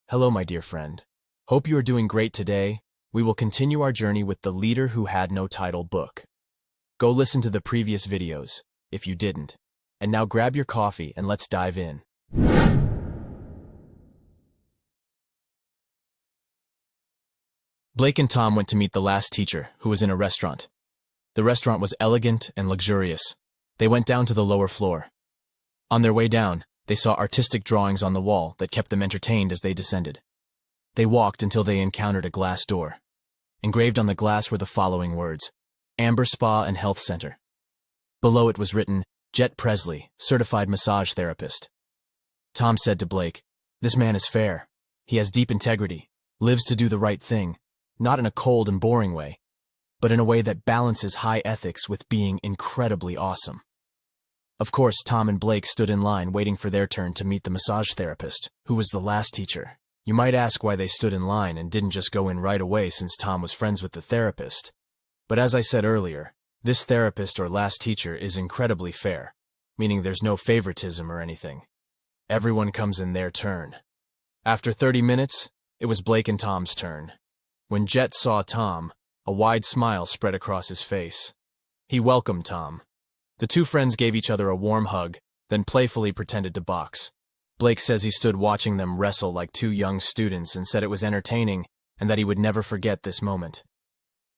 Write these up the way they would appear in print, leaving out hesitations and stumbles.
Hello, my dear friend. Hope you are doing great today. We will continue our journey with The Leader Who Had No Title book. Go listen to the previous videos, if you didn't. And now grab your coffee and let's dive in. Blake and Tom went to meet the last teacher, who was in a restaurant. The restaurant was elegant and luxurious. They went down to the lower floor. On their way down, they saw artistic drawings on the wall that kept them entertained as they descended. They walked until they encountered a glass door. Engraved on the glass were the following words: Amber Spa and Health Center. Below it was written, Jet Presley, Certified Massage Therapist. Tom said to Blake, "This man is fair. He has deep integrity, lives to do the right thing, not in a cold and boring way, but in a way that balances high ethics with being incredibly awesome." Of course, Tom and Blake stood in line waiting for their turn to meet the massage therapist, who was the last teacher. You might ask why they stood in line and didn't just go in right away since Tom was friends with the therapist. But as I said earlier, this therapist or last teacher is incredibly fair, meaning there's no favoritism or anything. Everyone comes in their turn. After 30 minutes, it was Blake and Tom's turn. When Jet saw Tom, a wide smile spread across his face. He welcomed Tom. The two friends gave each other a warm hug, then playfully pretended to box. Blake says he stood watching them wrestle like two young students and said it was entertaining and that he would never forget this moment.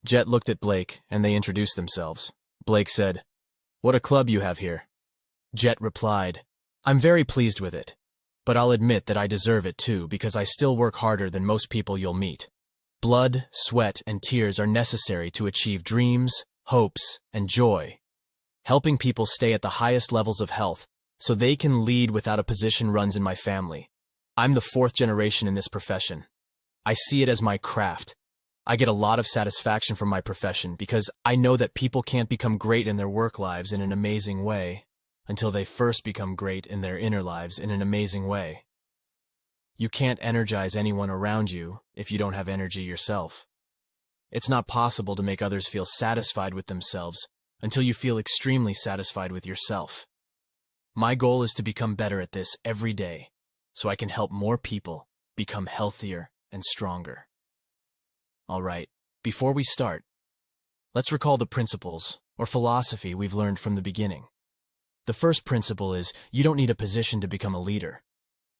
Jet looked at Blake and they introduced themselves. Blake said, "What a club you have here." Jet replied, "I'm very pleased with it, but I'll admit that I deserve it too because I still work harder than most people you'll meet. Blood, sweat, and tears are necessary to achieve dreams, hopes, and joy. Helping people stay at the highest levels of health so they can lead without a position runs in my family. I'm the 4th generation in this profession. I see it as my craft. I get a lot of satisfaction from my profession because I know that people can't become great in their work lives in an amazing way until they first become great in their inner lives in an amazing way. You can't energize anyone around you if you don't have energy yourself. It's not possible to make others feel satisfied with themselves until you feel extremely satisfied with yourself. My goal is to become better at this every day so I can help more people become healthier and stronger." All right, before we start, let's recall the principles or philosophy we've learned from the beginning. The first principle is you don't need a position to become a leader.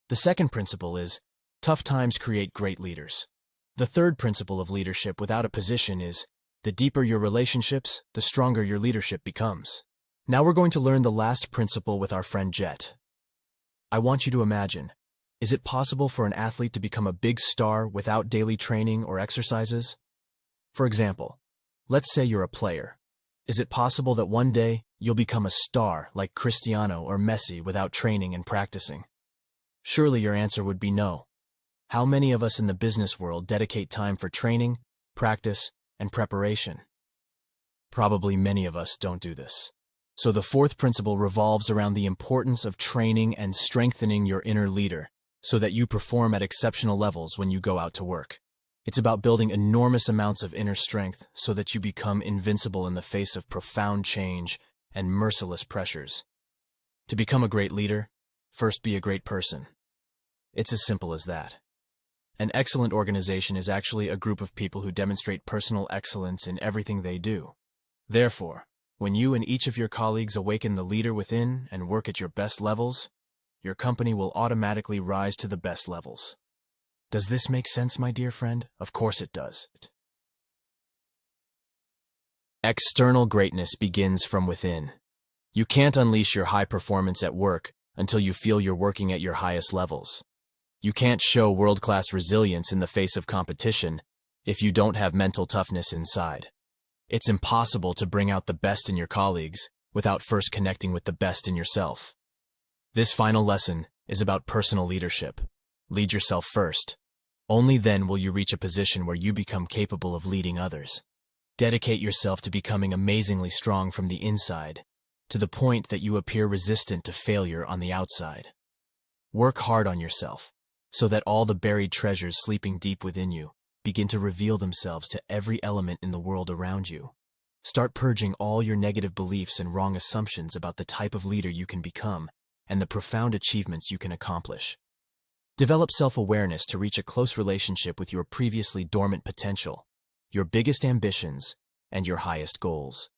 The second principle is tough times create great leaders. The third principle of leadership without a position is the deeper your relationships, the stronger your leadership becomes. Now we're going to learn the last principle with our friend Jet. I want you to imagine, is it possible for an athlete to become a big star without daily training or exercises? For example, let's say you're a player. Is it possible that one day you'll become a star like Cristiano or Messi without training and practicing? Surely your answer would be no. How many of us in the business world dedicate time for training, practice, and preparation? Probably many of us don't do this. So the fourth principle revolves around the importance of training and strengthening your inner leader so that you perform at exceptional levels when you go out to work. It's about building enormous amounts of inner strength so that you become invincible in the face of profound change and merciless pressures. To become a great leader, first be a great person. It's as simple as that. An excellent organization is actually a group of people who demonstrate personal excellence in everything they do. Therefore, when you and each of your colleagues awaken the leader within and work at your best levels, your company will automatically rise to the best levels. Does this make sense, my dear friend? Of course it does. External greatness begins from within. You can't unleash your high performance at work until you feel you're working at your highest levels. You can't show world-class resilience in the face of competition if you don't have mental toughness inside. It's impossible to bring out the best in your colleagues without first connecting with the best in yourself. This final lesson is about personal leadership. Lead yourself first. Only then will you reach a position where you become capable of leading others. Dedicate yourself to becoming amazingly strong from the inside, to the point that you appear resistant to failure on the outside. Work hard on yourself, so that all the buried treasures sleeping deep within you begin to reveal themselves to every element in the world around you. Start purging all your negative beliefs and wrong assumptions about the type of leader you can become and the profound achievements you can accomplish. Develop self-awareness to reach a close relationship with your previously dormant potential, your biggest ambitions, and your highest goals.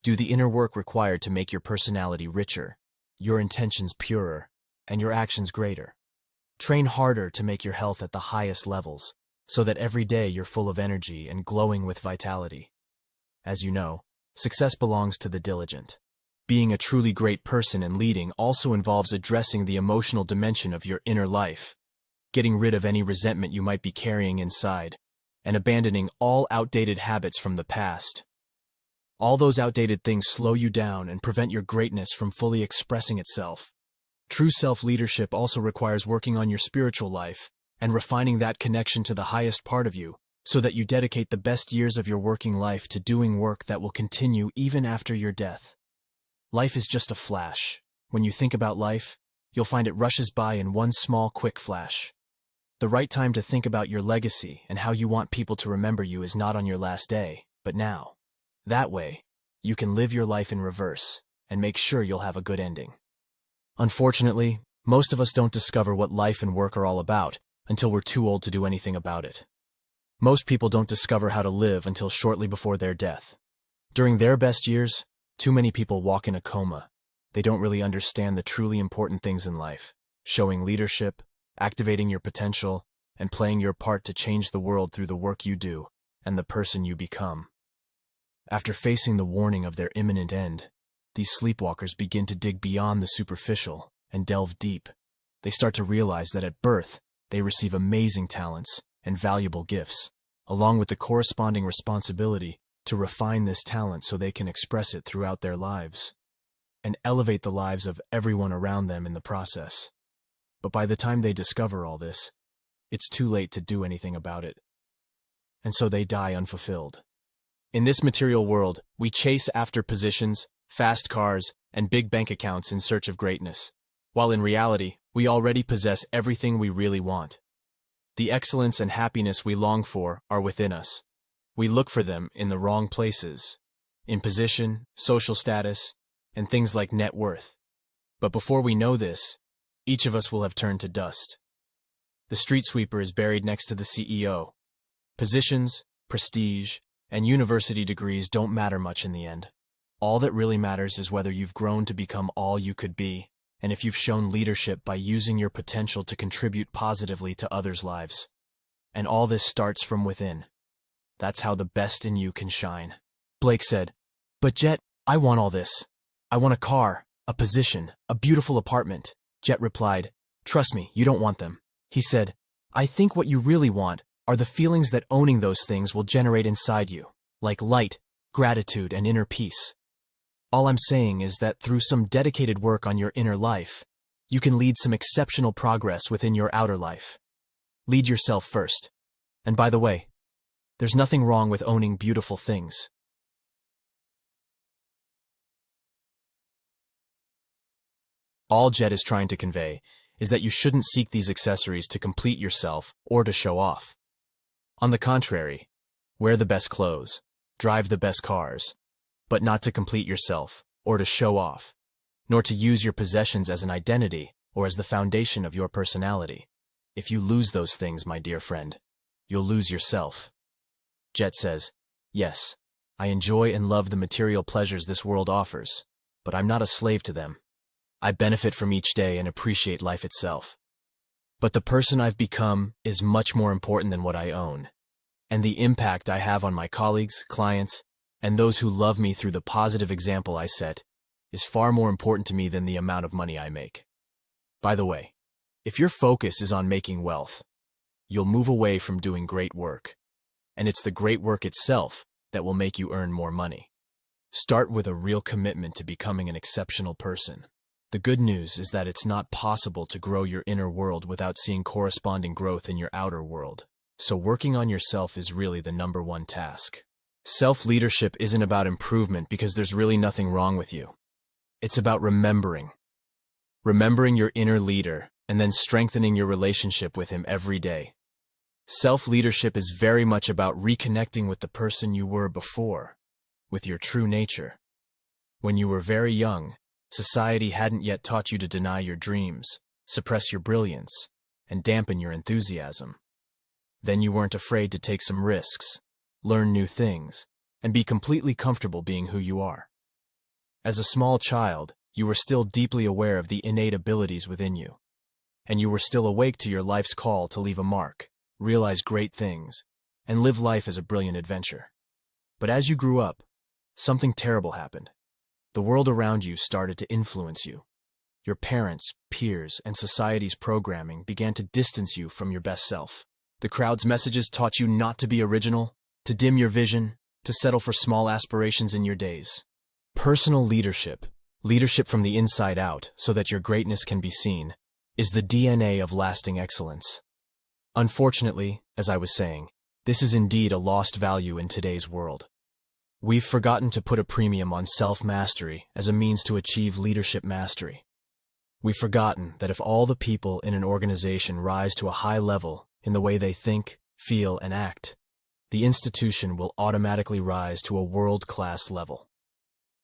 Do the inner work required to make your personality richer, your intentions purer, and your actions greater. Train harder to make your health at the highest levels, so that every day you're full of energy and glowing with vitality. As you know, success belongs to the diligent. Being a truly great person and leading also involves addressing the emotional dimension of your inner life, getting rid of any resentment you might be carrying inside, and abandoning all outdated habits from the past. All those outdated things slow you down and prevent your greatness from fully expressing itself. True self-leadership also requires working on your spiritual life and refining that connection to the highest part of you, so that you dedicate the best years of your working life to doing work that will continue even after your death. Life is just a flash. When you think about life, you'll find it rushes by in one small, quick flash. The right time to think about your legacy and how you want people to remember you is not on your last day, but now. That way, you can live your life in reverse and make sure you'll have a good ending. Unfortunately, most of us don't discover what life and work are all about until we're too old to do anything about it. Most people don't discover how to live until shortly before their death. During their best years, too many people walk in a coma. They don't really understand the truly important things in life: showing leadership, activating your potential, and playing your part to change the world through the work you do and the person you become. After facing the warning of their imminent end, these sleepwalkers begin to dig beyond the superficial and delve deep. They start to realize that at birth, they receive amazing talents and valuable gifts, along with the corresponding responsibility to refine this talent so they can express it throughout their lives, and elevate the lives of everyone around them in the process. But by the time they discover all this, it's too late to do anything about it. And so they die unfulfilled. In this material world, we chase after positions, fast cars, and big bank accounts in search of greatness, while in reality, we already possess everything we really want. The excellence and happiness we long for are within us. We look for them in the wrong places, in position, social status, and things like net worth. But before we know this, each of us will have turned to dust. The street sweeper is buried next to the CEO. Positions, prestige, and university degrees don't matter much in the end. All that really matters is whether you've grown to become all you could be, and if you've shown leadership by using your potential to contribute positively to others' lives. And all this starts from within. That's how the best in you can shine. Blake said, "But Jet, I want all this. I want a car, a position, a beautiful apartment." Jet replied, "Trust me, you don't want them." He said, "I think what you really want are the feelings that owning those things will generate inside you, like light, gratitude, and inner peace. All I'm saying is that through some dedicated work on your inner life, you can lead some exceptional progress within your outer life. Lead yourself first. And by the way, there's nothing wrong with owning beautiful things." All Jet is trying to convey is that you shouldn't seek these accessories to complete yourself or to show off. On the contrary, wear the best clothes, drive the best cars, but not to complete yourself or to show off, nor to use your possessions as an identity or as the foundation of your personality. If you lose those things, my dear friend, you'll lose yourself. Jet says, "Yes, I enjoy and love the material pleasures this world offers, but I'm not a slave to them. I benefit from each day and appreciate life itself. But the person I've become is much more important than what I own, and the impact I have on my colleagues, clients, and those who love me through the positive example I set is far more important to me than the amount of money I make." By the way, if your focus is on making wealth, you'll move away from doing great work, and it's the great work itself that will make you earn more money. Start with a real commitment to becoming an exceptional person. The good news is that it's not possible to grow your inner world without seeing corresponding growth in your outer world. So working on yourself is really the #1 task. Self-leadership isn't about improvement because there's really nothing wrong with you. It's about remembering your inner leader and then strengthening your relationship with him every day. Self-leadership is very much about reconnecting with the person you were before, with your true nature. When you were very young, society hadn't yet taught you to deny your dreams, suppress your brilliance, and dampen your enthusiasm. Then you weren't afraid to take some risks, learn new things, and be completely comfortable being who you are. As a small child, you were still deeply aware of the innate abilities within you, and you were still awake to your life's call to leave a mark, realize great things, and live life as a brilliant adventure. But as you grew up, something terrible happened. The world around you started to influence you. Your parents, peers, and society's programming began to distance you from your best self. The crowd's messages taught you not to be original, to dim your vision, to settle for small aspirations in your days. Personal leadership, leadership from the inside out so that your greatness can be seen, is the DNA of lasting excellence. Unfortunately, as I was saying, this is indeed a lost value in today's world. We've forgotten to put a premium on self-mastery as a means to achieve leadership mastery. We've forgotten that if all the people in an organization rise to a high level in the way they think, feel, and act, the institution will automatically rise to a world-class level.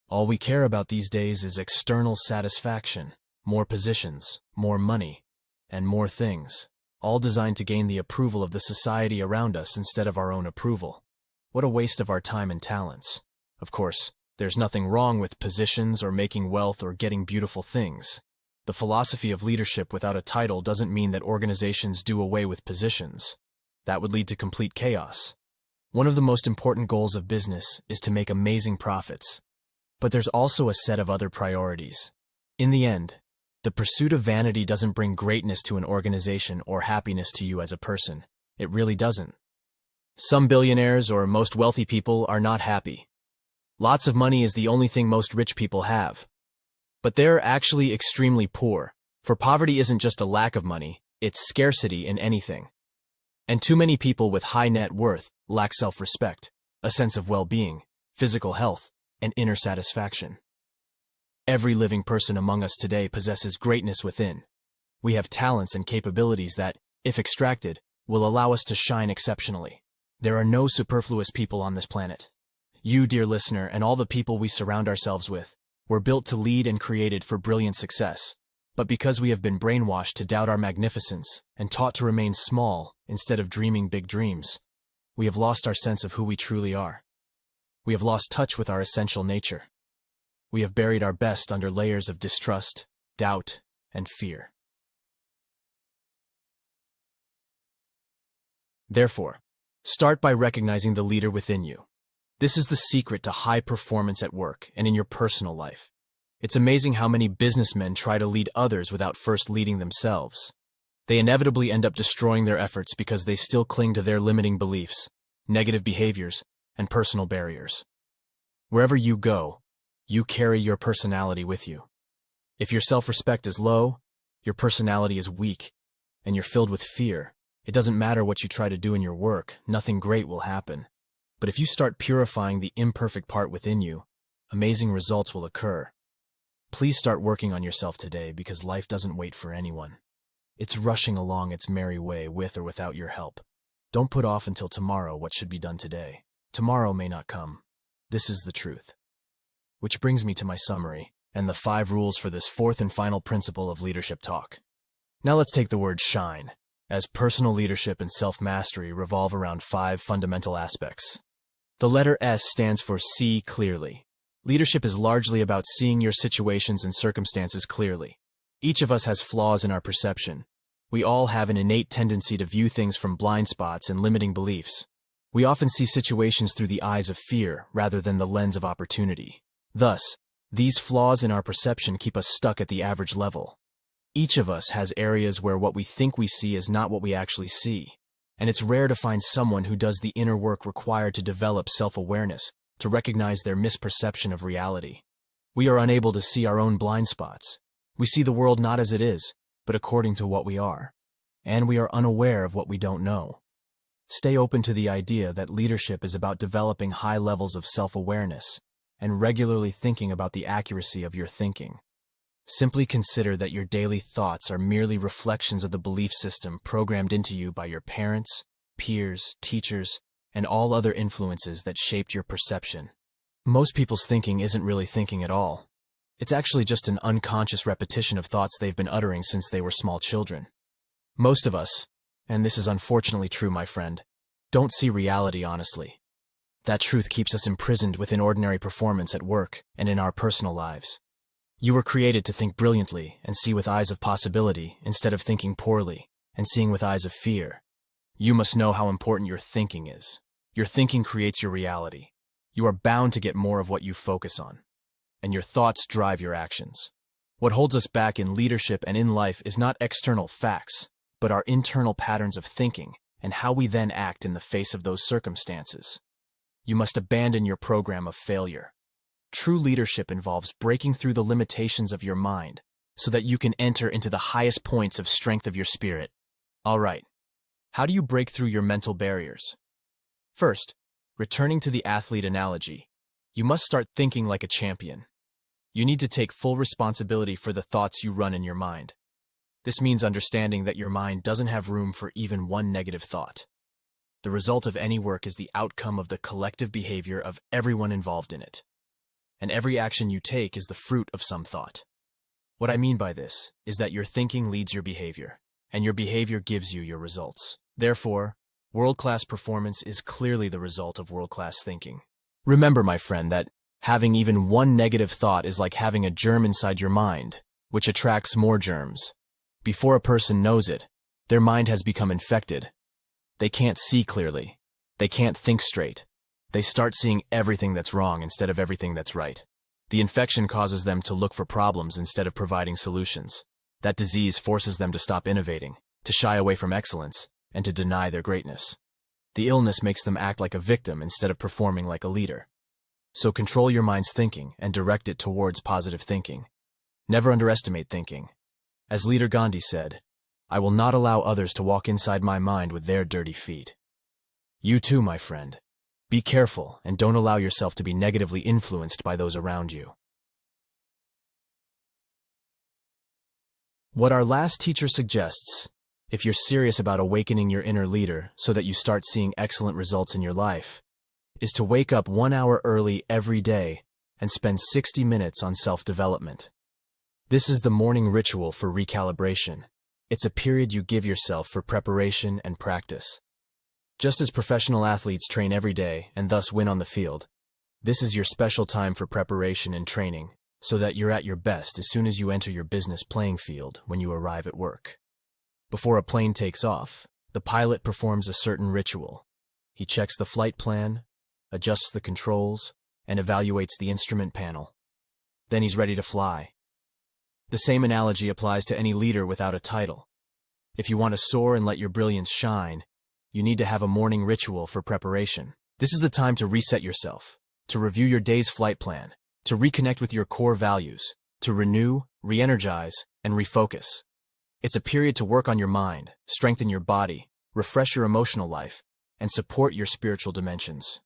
All we care about these days is external satisfaction, more positions, more money, and more things, all designed to gain the approval of the society around us instead of our own approval. What a waste of our time and talents. Of course, there's nothing wrong with positions or making wealth or getting beautiful things. The philosophy of leadership without a title doesn't mean that organizations do away with positions. That would lead to complete chaos. One of the most important goals of business is to make amazing profits. But there's also a set of other priorities. In the end, the pursuit of vanity doesn't bring greatness to an organization or happiness to you as a person. It really doesn't. Some billionaires or most wealthy people are not happy. Lots of money is the only thing most rich people have. But they're actually extremely poor, for poverty isn't just a lack of money, it's scarcity in anything. And too many people with high net worth lack self-respect, a sense of well-being, physical health, and inner satisfaction. Every living person among us today possesses greatness within. We have talents and capabilities that, if extracted, will allow us to shine exceptionally. There are no superfluous people on this planet. You, dear listener, and all the people we surround ourselves with, were built to lead and created for brilliant success. But because we have been brainwashed to doubt our magnificence and taught to remain small instead of dreaming big dreams, we have lost our sense of who we truly are. We have lost touch with our essential nature. We have buried our best under layers of distrust, doubt, and fear. Therefore, start by recognizing the leader within you. This is the secret to high performance at work and in your personal life. It's amazing how many businessmen try to lead others without first leading themselves. They inevitably end up destroying their efforts because they still cling to their limiting beliefs, negative behaviors, and personal barriers. Wherever you go, you carry your personality with you. If your self-respect is low, your personality is weak, and you're filled with fear, it doesn't matter what you try to do in your work, nothing great will happen. But if you start purifying the imperfect part within you, amazing results will occur. Please start working on yourself today because life doesn't wait for anyone. It's rushing along its merry way with or without your help. Don't put off until tomorrow what should be done today. Tomorrow may not come. This is the truth. Which brings me to my summary and the 5 rules for this 4th and final principle of leadership talk. Now let's take the word shine, as personal leadership and self-mastery revolve around 5 fundamental aspects. The letter S stands for see clearly. Leadership is largely about seeing your situations and circumstances clearly. Each of us has flaws in our perception. We all have an innate tendency to view things from blind spots and limiting beliefs. We often see situations through the eyes of fear rather than the lens of opportunity. Thus, these flaws in our perception keep us stuck at the average level. Each of us has areas where what we think we see is not what we actually see. And it's rare to find someone who does the inner work required to develop self-awareness, to recognize their misperception of reality. We are unable to see our own blind spots. We see the world not as it is, but according to what we are. And we are unaware of what we don't know. Stay open to the idea that leadership is about developing high levels of self-awareness and regularly thinking about the accuracy of your thinking. Simply consider that your daily thoughts are merely reflections of the belief system programmed into you by your parents, peers, teachers, and all other influences that shaped your perception. Most people's thinking isn't really thinking at all. It's actually just an unconscious repetition of thoughts they've been uttering since they were small children. Most of us, and this is unfortunately true, my friend, don't see reality honestly. That truth keeps us imprisoned within ordinary performance at work and in our personal lives. You were created to think brilliantly and see with eyes of possibility instead of thinking poorly and seeing with eyes of fear. You must know how important your thinking is. Your thinking creates your reality. You are bound to get more of what you focus on, and your thoughts drive your actions. What holds us back in leadership and in life is not external facts, but our internal patterns of thinking and how we then act in the face of those circumstances. You must abandon your program of failure. True leadership involves breaking through the limitations of your mind so that you can enter into the highest points of strength of your spirit. All right, how do you break through your mental barriers? First, returning to the athlete analogy, you must start thinking like a champion. You need to take full responsibility for the thoughts you run in your mind. This means understanding that your mind doesn't have room for even one negative thought. The result of any work is the outcome of the collective behavior of everyone involved in it. And every action you take is the fruit of some thought. What I mean by this is that your thinking leads your behavior, and your behavior gives you your results. Therefore, world-class performance is clearly the result of world-class thinking. Remember, my friend, that having even one negative thought is like having a germ inside your mind, which attracts more germs. Before a person knows it, their mind has become infected. They can't see clearly. They can't think straight. They start seeing everything that's wrong instead of everything that's right. The infection causes them to look for problems instead of providing solutions. That disease forces them to stop innovating, to shy away from excellence, and to deny their greatness. The illness makes them act like a victim instead of performing like a leader. So control your mind's thinking and direct it towards positive thinking. Never underestimate thinking. As Leader Gandhi said, "I will not allow others to walk inside my mind with their dirty feet." You too, my friend. Be careful and don't allow yourself to be negatively influenced by those around you. What our last teacher suggests, if you're serious about awakening your inner leader so that you start seeing excellent results in your life, is to wake up 1 hour early every day and spend 60 minutes on self-development. This is the morning ritual for recalibration. It's a period you give yourself for preparation and practice. Just as professional athletes train every day and thus win on the field, this is your special time for preparation and training so that you're at your best as soon as you enter your business playing field when you arrive at work. Before a plane takes off, the pilot performs a certain ritual. He checks the flight plan, adjusts the controls, and evaluates the instrument panel. Then he's ready to fly. The same analogy applies to any leader without a title. If you want to soar and let your brilliance shine, you need to have a morning ritual for preparation. This is the time to reset yourself, to review your day's flight plan, to reconnect with your core values, to renew, re-energize, and refocus. It's a period to work on your mind, strengthen your body, refresh your emotional life, and support your spiritual dimensions.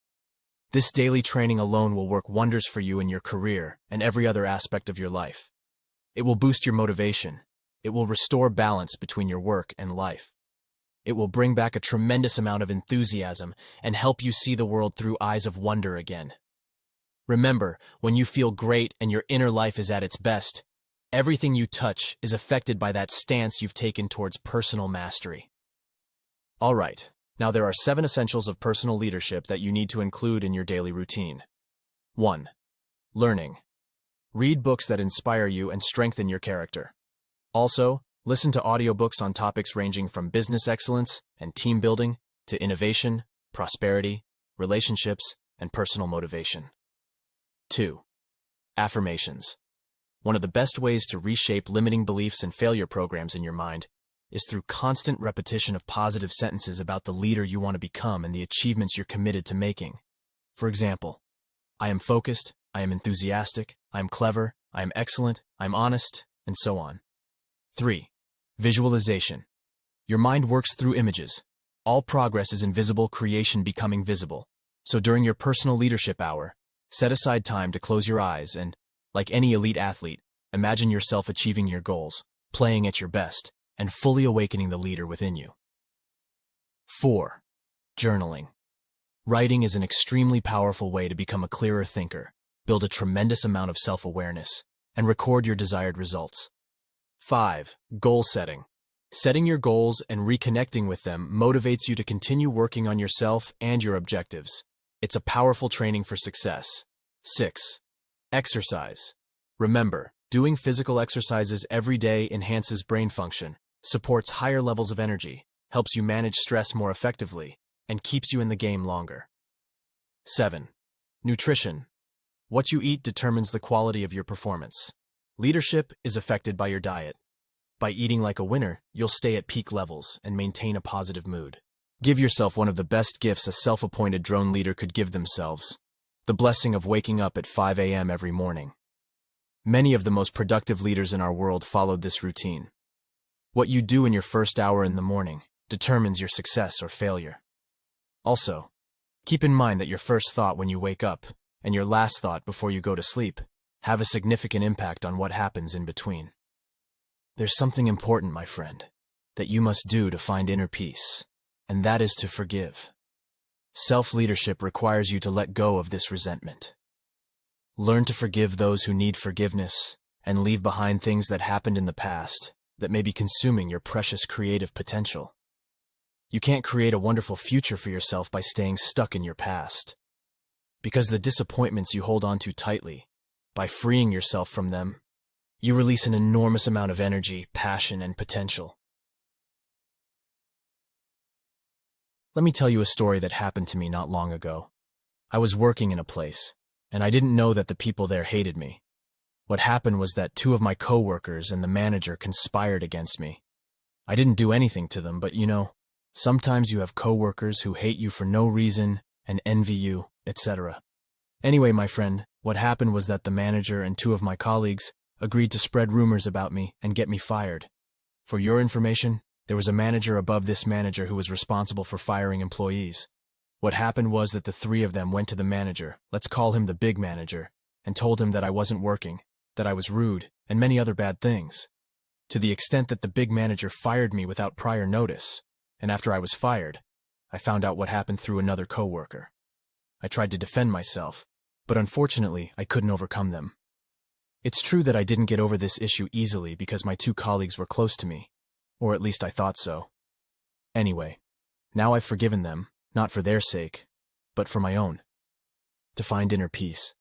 This daily training alone will work wonders for you in your career and every other aspect of your life. It will boost your motivation. It will restore balance between your work and life. It will bring back a tremendous amount of enthusiasm and help you see the world through eyes of wonder again. Remember, when you feel great and your inner life is at its best, everything you touch is affected by that stance you've taken towards personal mastery. All right, now there are 7 essentials of personal leadership that you need to include in your daily routine. 1. Learning. Read books that inspire you and strengthen your character. Also, listen to audiobooks on topics ranging from business excellence and team building to innovation, prosperity, relationships, and personal motivation. 2. Affirmations. One of the best ways to reshape limiting beliefs and failure programs in your mind is through constant repetition of positive sentences about the leader you want to become and the achievements you're committed to making. For example, I am focused, I am enthusiastic, I am clever, I am excellent, I am honest, and so on. 3. Visualization. Your mind works through images. All progress is invisible, creation becoming visible. So during your personal leadership hour, set aside time to close your eyes and, like any elite athlete, imagine yourself achieving your goals, playing at your best, and fully awakening the leader within you. 4. Journaling. Writing is an extremely powerful way to become a clearer thinker, build a tremendous amount of self-awareness, and record your desired results. 5. Goal setting. Setting your goals and reconnecting with them motivates you to continue working on yourself and your objectives. It's a powerful training for success. 6. Exercise. Remember, doing physical exercises every day enhances brain function, supports higher levels of energy, helps you manage stress more effectively, and keeps you in the game longer. 7. Nutrition. What you eat determines the quality of your performance. Leadership is affected by your diet. By eating like a winner, you'll stay at peak levels and maintain a positive mood. Give yourself one of the best gifts a self-appointed drone leader could give themselves: the blessing of waking up at 5 a.m. every morning. Many of the most productive leaders in our world followed this routine. What you do in your first hour in the morning determines your success or failure. Also, keep in mind that your first thought when you wake up and your last thought before you go to sleep have a significant impact on what happens in between. There's something important, my friend, that you must do to find inner peace, and that is to forgive. Self-leadership requires you to let go of this resentment. Learn to forgive those who need forgiveness and leave behind things that happened in the past that may be consuming your precious creative potential. You can't create a wonderful future for yourself by staying stuck in your past, because the disappointments you hold on to tightly, by freeing yourself from them, you release an enormous amount of energy, passion, and potential. Let me tell you a story that happened to me not long ago. I was working in a place, and I didn't know that the people there hated me. What happened was that 2 of my coworkers and the manager conspired against me. I didn't do anything to them, but sometimes you have coworkers who hate you for no reason and envy you, etc. Anyway, my friend, what happened was that the manager and 2 of my colleagues agreed to spread rumors about me and get me fired. For your information, there was a manager above this manager who was responsible for firing employees. What happened was that the 3 of them went to the manager, let's call him the big manager, and told him that I wasn't working, that I was rude, and many other bad things. To the extent that the big manager fired me without prior notice, and after I was fired, I found out what happened through another coworker. I tried to defend myself, but unfortunately I couldn't overcome them. It's true that I didn't get over this issue easily because my 2 colleagues were close to me, or at least I thought so. Anyway, now I've forgiven them, not for their sake, but for my own. To find inner peace.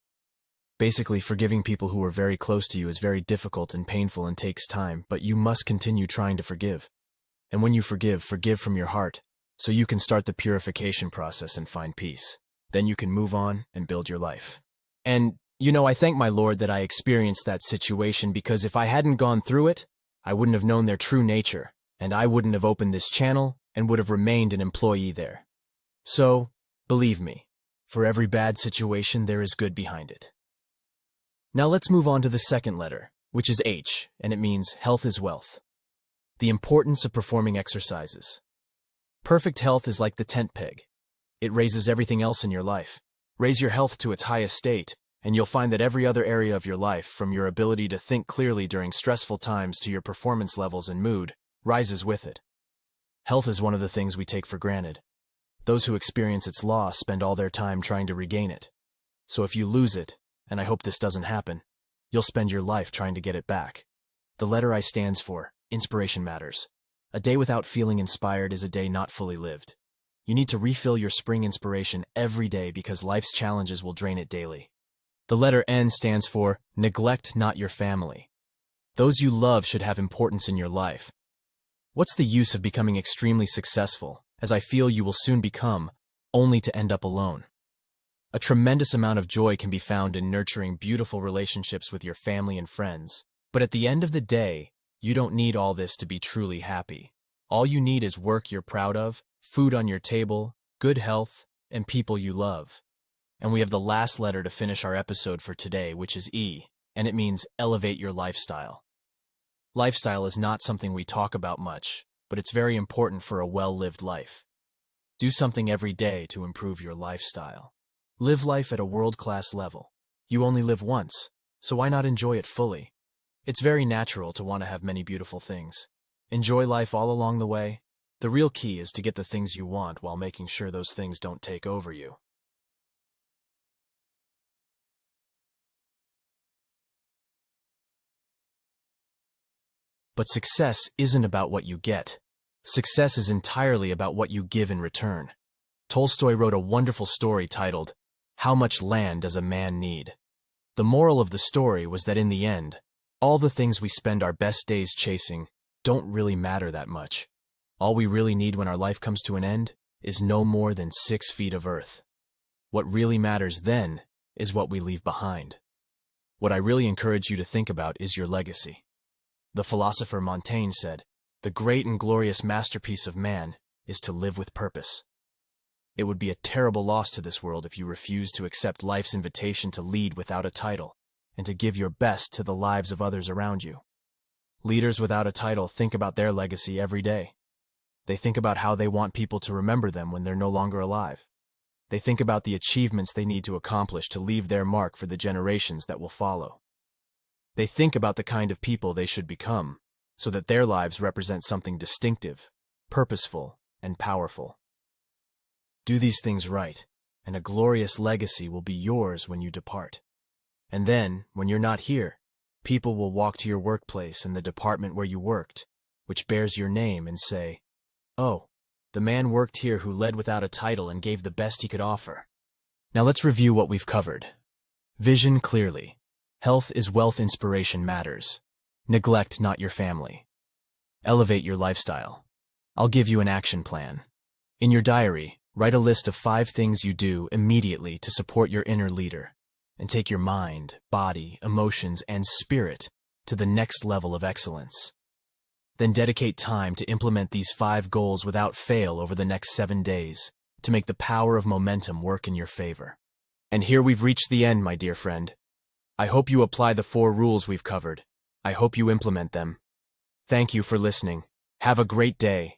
Basically, forgiving people who are very close to you is very difficult and painful and takes time, but you must continue trying to forgive. And when you forgive, forgive from your heart, so you can start the purification process and find peace. Then you can move on and build your life. And I thank my Lord that I experienced that situation, because if I hadn't gone through it, I wouldn't have known their true nature, and I wouldn't have opened this channel and would have remained an employee there. So, believe me, for every bad situation there is good behind it. Now let's move on to the second letter, which is H, and it means health is wealth. The importance of performing exercises. Perfect health is like the tent peg. It raises everything else in your life. Raise your health to its highest state, and you'll find that every other area of your life, from your ability to think clearly during stressful times to your performance levels and mood, rises with it. Health is one of the things we take for granted. Those who experience its loss spend all their time trying to regain it. So if you lose it, and I hope this doesn't happen, you'll spend your life trying to get it back. The letter I stands for inspiration matters. A day without feeling inspired is a day not fully lived. You need to refill your spring inspiration every day because life's challenges will drain it daily. The letter N stands for neglect not your family. Those you love should have importance in your life. What's the use of becoming extremely successful, as I feel you will soon become, only to end up alone? A tremendous amount of joy can be found in nurturing beautiful relationships with your family and friends, but at the end of the day, you don't need all this to be truly happy. All you need is work you're proud of, food on your table, good health, and people you love. And we have the last letter to finish our episode for today, which is E, and it means elevate your lifestyle. Lifestyle is not something we talk about much, but it's very important for a well-lived life. Do something every day to improve your lifestyle. Live life at a world-class level. You only live once, so why not enjoy it fully? It's very natural to want to have many beautiful things. Enjoy life all along the way. The real key is to get the things you want while making sure those things don't take over you. But success isn't about what you get. Success is entirely about what you give in return. Tolstoy wrote a wonderful story titled, "How Much Land Does a Man Need?" The moral of the story was that in the end, all the things we spend our best days chasing don't really matter that much. All we really need when our life comes to an end is no more than 6 feet of earth. What really matters then is what we leave behind. What I really encourage you to think about is your legacy. The philosopher Montaigne said, "The great and glorious masterpiece of man is to live with purpose." It would be a terrible loss to this world if you refuse to accept life's invitation to lead without a title and to give your best to the lives of others around you. Leaders without a title think about their legacy every day. They think about how they want people to remember them when they're no longer alive. They think about the achievements they need to accomplish to leave their mark for the generations that will follow. They think about the kind of people they should become, so that their lives represent something distinctive, purposeful, and powerful. Do these things right, and a glorious legacy will be yours when you depart. And then, when you're not here, people will walk to your workplace and the department where you worked, which bears your name, and say, "Oh, the man worked here who led without a title and gave the best he could offer." Now let's review what we've covered. Vision clearly. Health is wealth. Inspiration matters. Neglect not your family. Elevate your lifestyle. I'll give you an action plan. In your diary, write a list of 5 things you do immediately to support your inner leader and take your mind, body, emotions, and spirit to the next level of excellence. Then dedicate time to implement these 5 goals without fail over the next 7 days to make the power of momentum work in your favor. And here we've reached the end, my dear friend. I hope you apply the 4 rules we've covered. I hope you implement them. Thank you for listening. Have a great day.